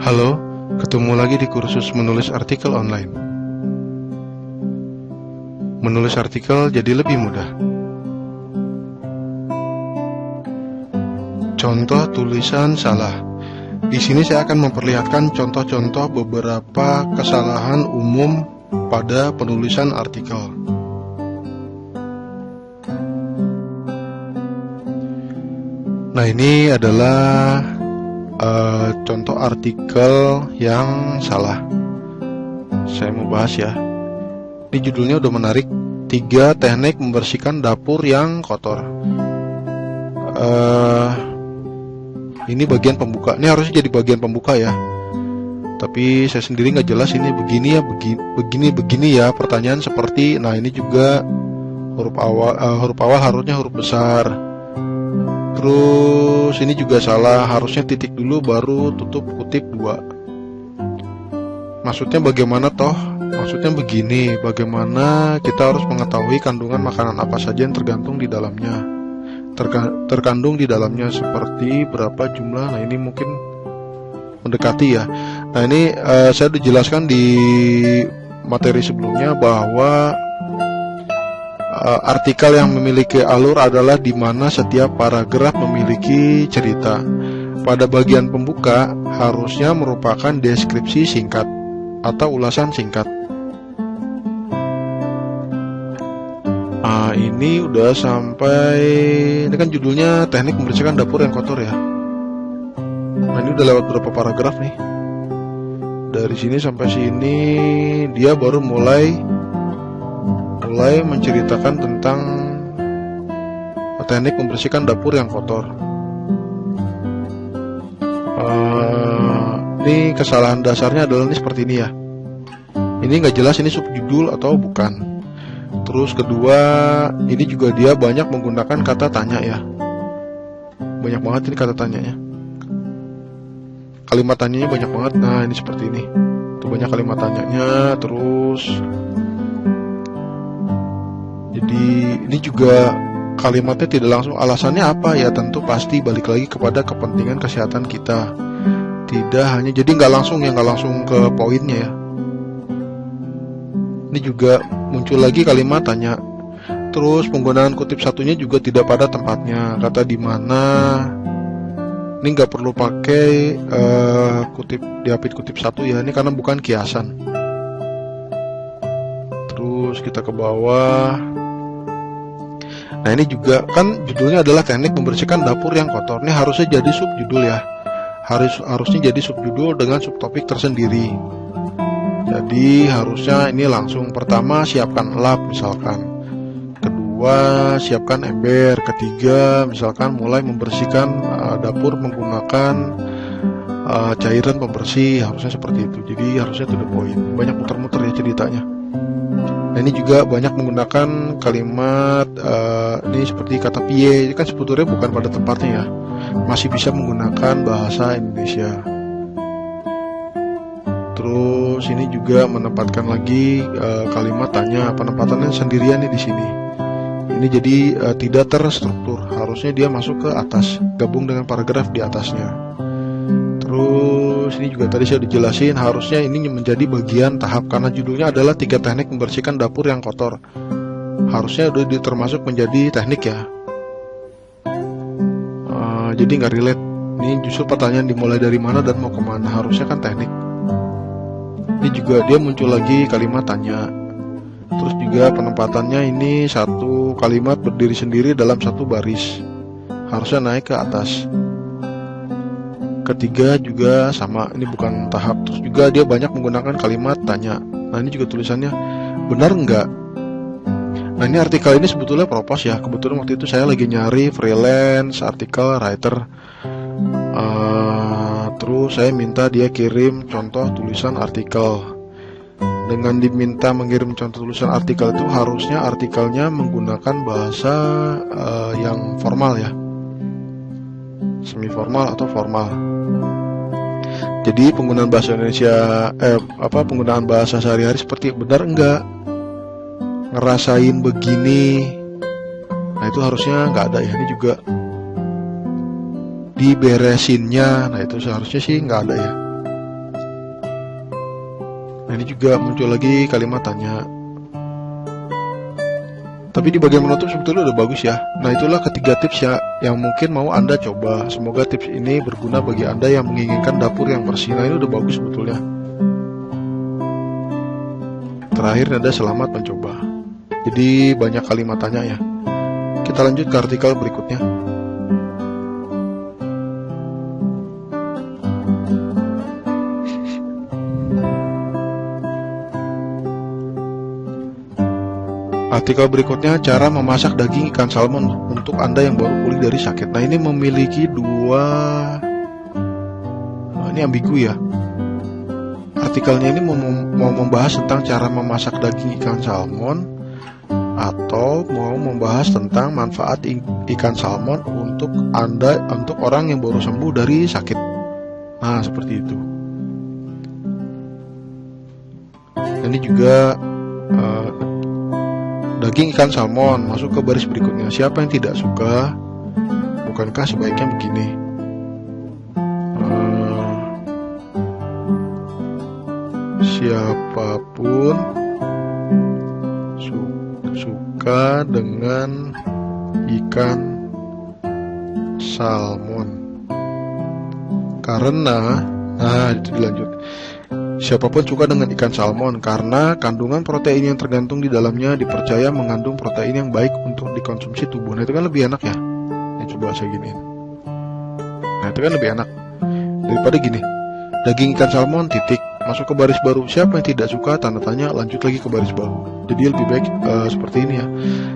Halo, ketemu lagi di kursus menulis artikel online. Menulis artikel jadi lebih mudah. Contoh tulisan salah. Di sini saya akan memperlihatkan contoh-contoh beberapa kesalahan umum pada penulisan artikel. Nah, ini adalah contoh artikel yang salah. Saya mau bahas ya. Ini judulnya udah menarik. 3 teknik membersihkan dapur yang kotor. Ini bagian pembuka. Ini harusnya jadi bagian pembuka ya. Tapi saya sendiri nggak jelas ini begini ya, begini ya. Pertanyaan seperti, nah ini juga huruf awal harusnya huruf besar. Terus ini juga salah, harusnya titik dulu baru tutup kutip 2. Maksudnya bagaimana toh? Maksudnya begini, bagaimana kita harus mengetahui kandungan makanan apa saja yang tergantung di dalamnya. Terkandung di dalamnya seperti berapa jumlah. Nah ini mungkin mendekati ya. Nah ini saya sudah jelaskan di materi sebelumnya bahwa artikel yang memiliki alur adalah di mana setiap paragraf memiliki cerita. Pada bagian pembuka harusnya merupakan deskripsi singkat atau ulasan singkat. Ini udah sampai, ini kan judulnya teknik membersihkan dapur yang kotor ya. Nah ini udah lewat berapa paragraf nih. Dari sini sampai sini dia baru mulai menceritakan tentang teknik membersihkan dapur yang kotor. Ini kesalahan dasarnya adalah ini seperti ini ya. Ini nggak jelas ini subjudul atau bukan. Terus kedua, ini juga dia banyak menggunakan kata tanya ya. Banyak banget ini kata tanyanya. Kalimat tanyanya banyak banget. Nah ini seperti ini. Tuh banyak kalimat tanyanya. Terus jadi ini juga kalimatnya tidak langsung. Alasannya apa ya? Tentu pasti balik lagi kepada kepentingan kesehatan kita. Tidak hanya, jadi nggak langsung ke poinnya ya. Ini juga muncul lagi kalimat tanya. Terus penggunaan kutip satunya juga tidak pada tempatnya. Kata di mana. Ini nggak perlu pakai kutip diapit kutip satu ya. Ini karena bukan kiasan. Terus kita ke bawah. Nah ini juga kan judulnya adalah teknik membersihkan dapur yang kotor. Ini harusnya jadi subjudul ya. Harusnya jadi subjudul dengan subtopik tersendiri. Jadi harusnya ini langsung pertama siapkan lap misalkan. Kedua siapkan ember. Ketiga misalkan mulai membersihkan dapur menggunakan cairan pembersih. Harusnya seperti itu. Jadi harusnya to the point. Banyak muter-muter ya ceritanya. Nah ini juga banyak menggunakan kalimat ini seperti kata piye. Ini kan sebetulnya bukan pada tempatnya ya. Masih bisa menggunakan bahasa Indonesia. Terus ini juga menempatkan lagi kalimat tanya. Penempatannya sendirian nih di sini. Ini jadi tidak terstruktur. Harusnya dia masuk ke atas, gabung dengan paragraf di atasnya. Terus ini juga tadi saya dijelasin, harusnya ini menjadi bagian tahap karena judulnya adalah 3 teknik membersihkan dapur yang kotor. Harusnya udah termasuk menjadi teknik ya. Jadi nggak relate. Ini justru pertanyaan dimulai dari mana dan mau kemana. Harusnya kan teknik. Ini juga dia muncul lagi kalimat tanya. Terus juga penempatannya ini satu kalimat berdiri sendiri dalam satu baris. Harusnya naik ke atas. Ketiga juga sama, ini bukan tahap. Terus juga dia banyak menggunakan kalimat tanya. Nah ini juga tulisannya benar enggak? Nah ini artikel ini sebetulnya propos ya. Kebetulan waktu itu saya lagi nyari freelance artikel writer. Terus saya minta dia kirim contoh tulisan artikel. Dengan diminta mengirim contoh tulisan artikel itu harusnya artikelnya menggunakan bahasa yang formal ya, semi formal atau formal. Jadi penggunaan bahasa Indonesia penggunaan bahasa sehari-hari seperti benar enggak, ngerasain begini. Nah itu harusnya nggak ada ya. Ini juga diberesinnya, nah itu seharusnya sih nggak ada ya. ini juga muncul lagi kalimat tanya. Tapi di bagian menutup sebetulnya udah bagus ya. Nah, itulah ketiga tips ya yang mungkin mau Anda coba. Semoga tips ini berguna bagi Anda yang menginginkan dapur yang bersih. Nah, ini udah bagus sebetulnya. Terakhir ada selamat mencoba. Jadi banyak kalimat tanya ya. Kita lanjut ke artikel berikutnya. Artikel berikutnya, cara memasak daging ikan salmon untuk Anda yang baru pulih dari sakit. Nah, ini memiliki ini ambigu ya. Artikelnya ini mau membahas tentang cara memasak daging ikan salmon atau mau membahas tentang manfaat ikan salmon untuk orang yang baru sembuh dari sakit. Nah, seperti itu. Ini juga daging ikan salmon masuk ke baris berikutnya. Siapa yang tidak suka? Bukankah sebaiknya begini? Siapapun suka dengan ikan salmon karena, itu dilanjut. Siapapun suka dengan ikan salmon karena kandungan protein yang tergantung di dalamnya dipercaya mengandung protein yang baik untuk dikonsumsi tubuh. Nah, itu kan lebih enak ya. Ini coba saya giniin. Nah, itu kan lebih enak daripada gini. Daging ikan salmon titik masuk ke baris baru. Siapa yang tidak suka? Tanda tanya, lanjut lagi ke baris baru. Jadi lebih baik seperti ini ya.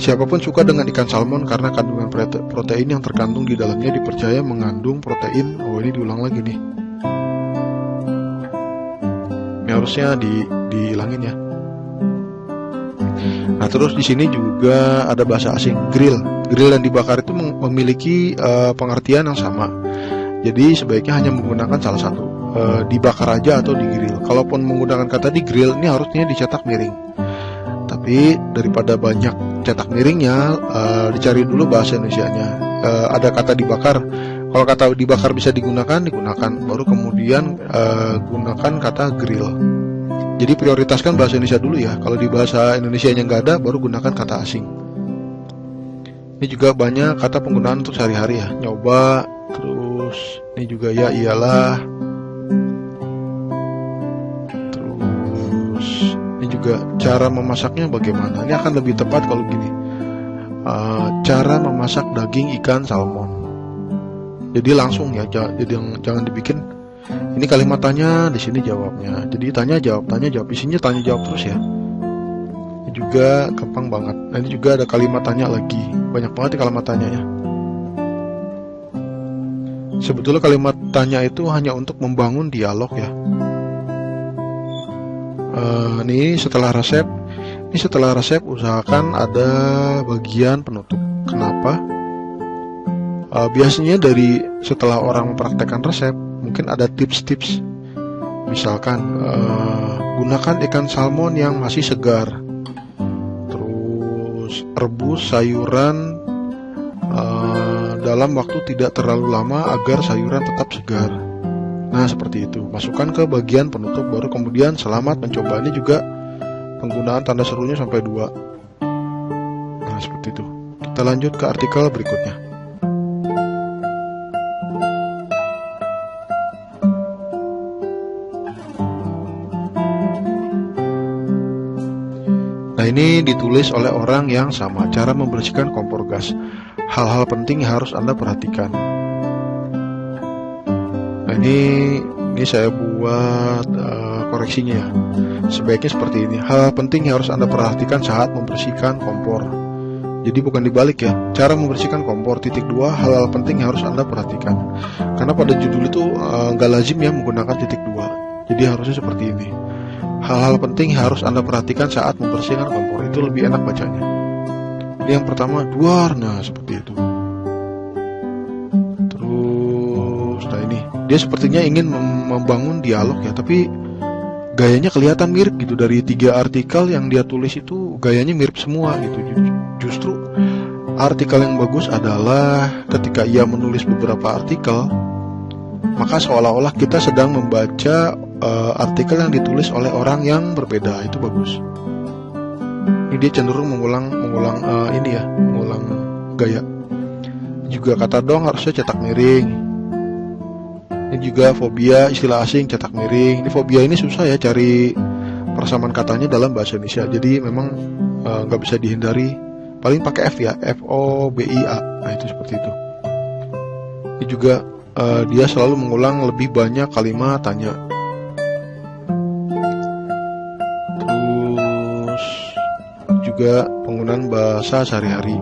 Siapapun suka dengan ikan salmon karena kandungan protein yang terkandung di dalamnya dipercaya mengandung protein. Oh, ini diulang lagi nih. Ini harusnya dihilangin ya. Nah, terus di sini juga ada bahasa asing, grill. Grill dan dibakar itu memiliki pengertian yang sama. Jadi sebaiknya hanya menggunakan salah satu, dibakar aja atau digrill. Kalaupun menggunakan kata digrill, ini harusnya dicetak miring. Tapi daripada banyak cetak miringnya, dicari dulu bahasa Indonesianya. Ada kata dibakar. Kalau kata dibakar bisa digunakan, baru kemudian gunakan kata grill. Jadi prioritaskan bahasa Indonesia dulu ya. Kalau di bahasa Indonesianya nggak ada, baru gunakan kata asing. Ini juga banyak kata penggunaan untuk sehari-hari ya. Nyoba, terus ini juga ya iyalah. Terus ini juga cara memasaknya bagaimana. Ini akan lebih tepat kalau gini. Cara memasak daging ikan salmon. Jadi langsung ya, jangan dibikin ini kalimat tanya, di sini jawabnya. Jadi tanya jawab, isinya tanya jawab terus ya. Ini juga gampang banget. Nah, ini juga ada kalimat tanya lagi. Banyak banget kalimat tanya ya. Sebetulnya kalimat tanya itu hanya untuk membangun dialog ya. Ini setelah resep usahakan ada bagian penutup. Kenapa? Biasanya dari setelah orang mempraktekkan resep mungkin ada tips-tips. Misalkan gunakan ikan salmon yang masih segar. Terus rebus sayuran dalam waktu tidak terlalu lama agar sayuran tetap segar. Nah, seperti itu. Masukkan ke bagian penutup, baru kemudian selamat mencoba. Ini juga penggunaan tanda serunya sampai 2. Nah, seperti itu. Kita lanjut ke artikel berikutnya. Ini ditulis oleh orang yang sama. Cara membersihkan kompor gas. Hal-hal penting yang harus Anda perhatikan. Nah, ini saya buat koreksinya ya. Sebaiknya seperti ini. Hal penting yang harus Anda perhatikan saat membersihkan kompor. Jadi bukan dibalik ya. Cara membersihkan kompor (2) hal-hal penting yang harus Anda perhatikan. Karena pada judul itu nggak lazim ya menggunakan (2). Jadi harusnya seperti ini. Hal-hal penting harus Anda perhatikan saat membersihkan kompor. Itu lebih enak bacanya. Ini yang pertama, duar. Nah, seperti itu. Terus, nah ini. Dia sepertinya ingin membangun dialog ya. Tapi gayanya kelihatan mirip gitu. Dari 3 artikel yang dia tulis itu gayanya mirip semua gitu. Justru artikel yang bagus adalah ketika ia menulis beberapa artikel, maka seolah-olah kita sedang membaca artikel yang ditulis oleh orang yang berbeda. Itu bagus. Ini dia cenderung mengulang gaya. Juga kata dong harusnya cetak miring. Ini juga fobia, istilah asing cetak miring. Ini fobia ini susah ya cari persamaan katanya dalam bahasa Indonesia. Jadi memang nggak bisa dihindari. Paling pakai F ya, FOBIA. Nah itu seperti itu. Ini juga dia selalu mengulang lebih banyak kalimat tanya. Terus juga penggunaan bahasa sehari-hari.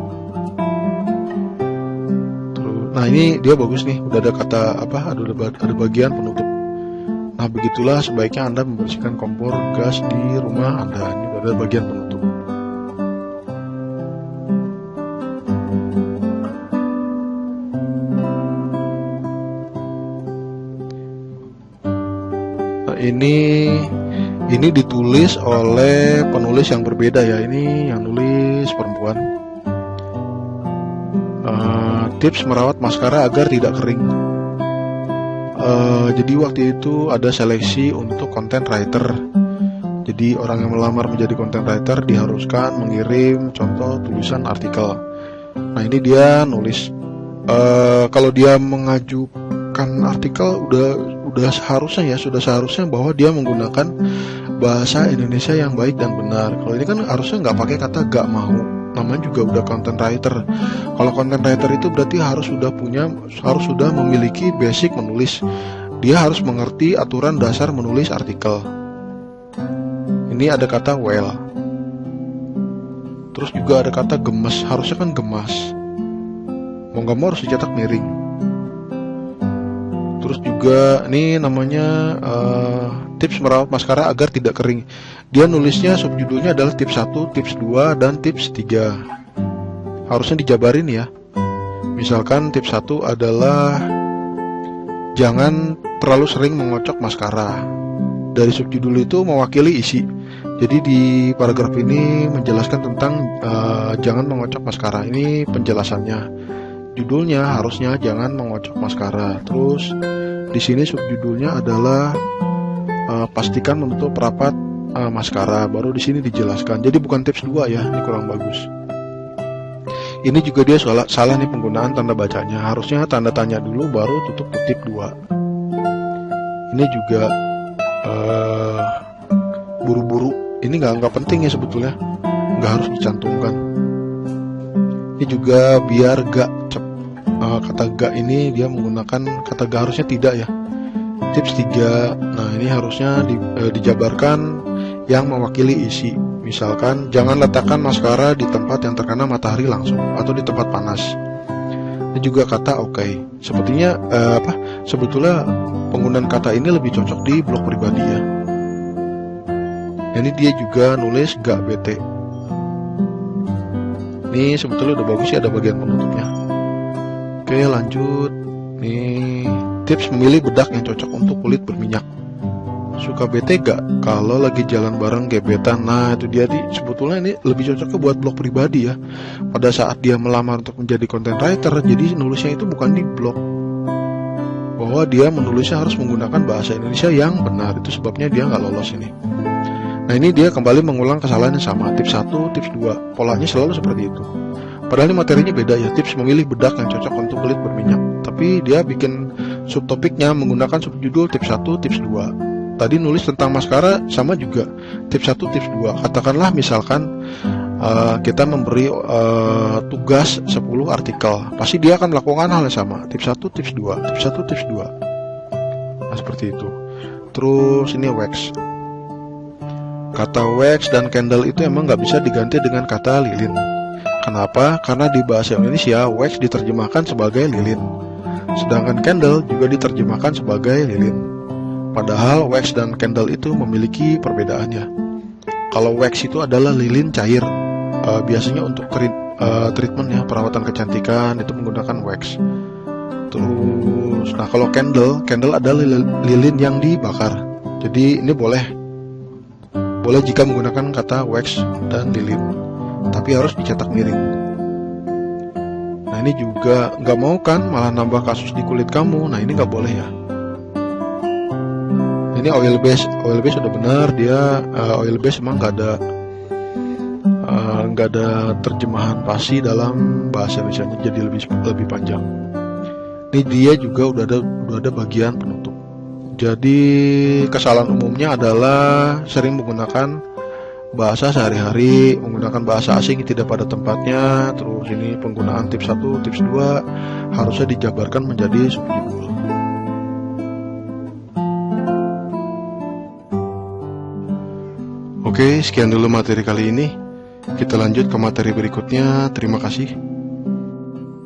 Nah ini dia bagus nih, udah ada kata ada bagian penutup. Nah begitulah sebaiknya Anda membersihkan kompor gas di rumah Anda. Ini udah ada bagian penutup. Nah ini ditulis oleh penulis yang berbeda ya. Ini yang nulis perempuan. Tips merawat maskara agar tidak kering. Jadi waktu itu ada seleksi untuk content writer. Jadi orang yang melamar menjadi content writer diharuskan mengirim contoh tulisan artikel. Nah ini dia nulis. Kalau dia mengajukan artikel sudah seharusnya bahwa dia menggunakan bahasa Indonesia yang baik dan benar. Kalau ini kan harusnya nggak pakai kata gak mau. Namanya juga udah content writer. Kalau content writer itu berarti harus sudah memiliki basic menulis. Dia harus mengerti aturan dasar menulis artikel. Ini ada kata well. Terus juga ada kata gemes. Harusnya kan gemas. Mau nggak mau harus dicetak miring. Terus juga ini namanya tips merawat maskara agar tidak kering. Dia nulisnya subjudulnya adalah tips 1, tips 2, dan tips 3. Harusnya dijabarin ya. Misalkan tips 1 adalah jangan terlalu sering mengocok maskara. Dari subjudul itu mewakili isi. Jadi di paragraf ini menjelaskan tentang jangan mengocok maskara. Ini penjelasannya. Judulnya harusnya jangan mengocok maskara. Terus di sini subjudulnya adalah pastikan menutup rapat maskara. Baru di sini dijelaskan. Jadi bukan tips 2 ya, ini kurang bagus. Ini juga dia salah nih penggunaan tanda bacanya. Harusnya tanda tanya dulu baru tutup kutip 2. Ini juga buru-buru. Ini nggak penting ya sebetulnya. Nggak harus dicantumkan. Ini juga biar kata gak ini dia menggunakan kata gak, harusnya tidak ya. Tips 3. Nah ini harusnya dijabarkan yang mewakili isi. Misalkan jangan letakkan maskara di tempat yang terkena matahari langsung atau di tempat panas. Ini juga kata oke. Sepertinya sebetulnya penggunaan kata ini lebih cocok di blog pribadi ya. Ini dia juga nulis gak bete. Ini sebetulnya udah bagus ya, ada bagian penutupnya. Oke lanjut. Nih tips memilih bedak yang cocok untuk kulit berminyak. Suka bete gak kalau lagi jalan bareng gebetan? Nah itu dia sebetulnya ini lebih cocoknya buat blog pribadi ya. Pada saat dia melamar untuk menjadi content writer, jadi nulisnya itu bukan di blog. Bahwa dia menulisnya harus menggunakan bahasa Indonesia yang benar. Itu sebabnya dia nggak lolos ini. Nah ini dia kembali mengulang kesalahan yang sama. Tips 1, tips 2. Polanya selalu seperti itu. Padahal ini materinya beda ya. Tips memilih bedak yang cocok untuk kulit berminyak. Tapi dia bikin subtopiknya menggunakan subjudul tips 1, tips 2. Tadi nulis tentang maskara sama juga. Tips 1, tips 2. Katakanlah misalkan kita memberi tugas 10 artikel. Pasti dia akan melakukan hal yang sama. Tips 1, tips 2. Tips 1, tips 2. Nah seperti itu. Terus ini wax. Kata wax dan candle itu emang nggak bisa diganti dengan kata lilin. Kenapa? Karena di bahasa Indonesia wax diterjemahkan sebagai lilin, sedangkan candle juga diterjemahkan sebagai lilin. Padahal wax dan candle itu memiliki perbedaannya. Kalau wax itu adalah lilin cair, biasanya untuk treatment ya, perawatan kecantikan itu menggunakan wax. Terus, nah kalau candle adalah lilin yang dibakar. Jadi ini boleh jika menggunakan kata wax dan lilin, tapi harus dicetak miring. Nah ini juga nggak mau kan malah nambah kasus di kulit kamu. Nah ini nggak boleh ya. ini oil base sudah benar, dia oil base emang nggak ada terjemahan pasti dalam bahasa Indonesia, jadi lebih panjang. Ini dia juga udah ada bagian penutup. Jadi kesalahan umumnya adalah sering menggunakan bahasa sehari-hari, menggunakan bahasa asing tidak pada tempatnya. Terus ini penggunaan tips 1, tips 2 harusnya dijabarkan menjadi subjudul. Oke, sekian dulu materi kali ini. Kita lanjut ke materi berikutnya. Terima kasih.